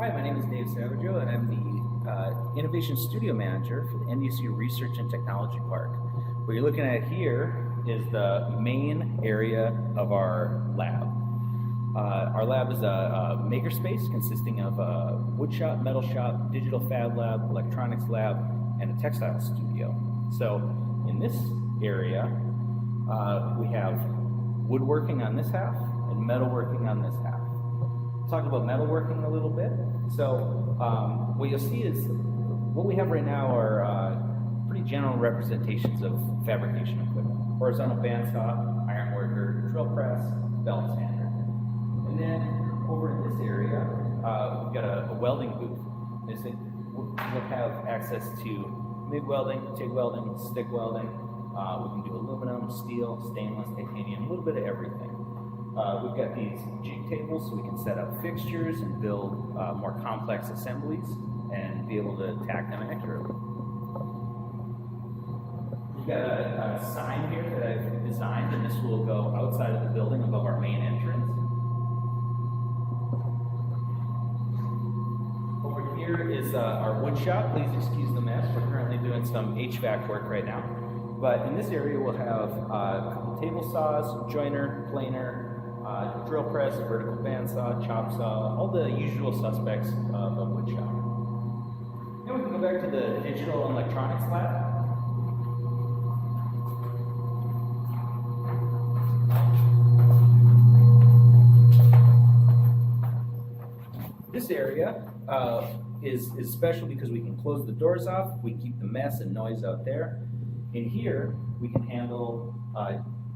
Hi, my name is Dave Savaggio, and I'm the Innovation Studio Manager for the NDSU Research and Technology Park. What you're looking at here is the main area of our lab. Our lab is a makerspace consisting of a wood shop, metal shop, digital fab lab, electronics lab, and a textile studio. So in this area, we have woodworking on this half and metalworking on this half. Talk about metalworking a little bit. So what you'll see is what we have right now are pretty general representations of fabrication equipment. Horizontal bandsaw, iron worker, drill press, belt sander. And then over in this area, we've got a welding booth. We'll have access to MIG welding, TIG welding, stick welding. We can do aluminum, steel, stainless, titanium, a little bit of everything. We've got these jig tables so we can set up fixtures and build more complex assemblies and be able to tack them accurately. We've got a sign here that I've designed, and this will go outside of the building above our main entrance. Over here is our wood shop. Please excuse the mess. We're currently doing some HVAC work right now. But in this area, we'll have a couple table saws, joiner, planer, drill press, vertical bandsaw, chop saw, all the usual suspects of a wood shop. Then we can go back to the digital and electronics lab. This area is special because we can close the doors off, we keep the mess and noise out there. In here, we can handle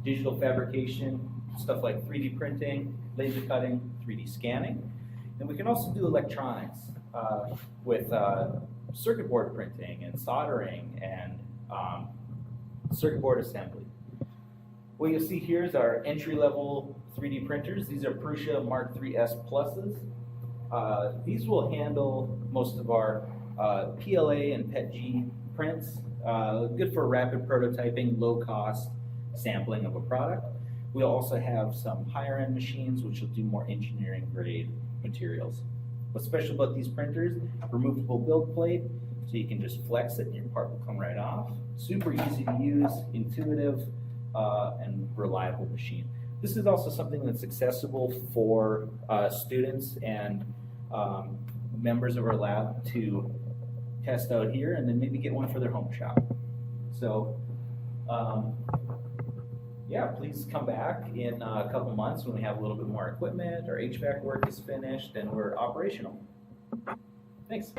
digital fabrication, stuff like 3D printing, laser cutting, 3D scanning. And we can also do electronics with circuit board printing and soldering and circuit board assembly. What you'll see here is our entry-level 3D printers. These are Prusa Mark III S Pluses. These will handle most of our PLA and PETG prints. Good for rapid prototyping, low-cost sampling of a product. We'll also have some higher-end machines which will do more engineering-grade materials. What's special about these printers? Removable build plate, so you can just flex it and your part will come right off. Super easy to use, intuitive, and reliable machine. This is also something that's accessible for students and members of our lab to test out here and then maybe get one for their home shop. So yeah, please come back in a couple months when we have a little bit more equipment, our HVAC work is finished, and we're operational. Thanks.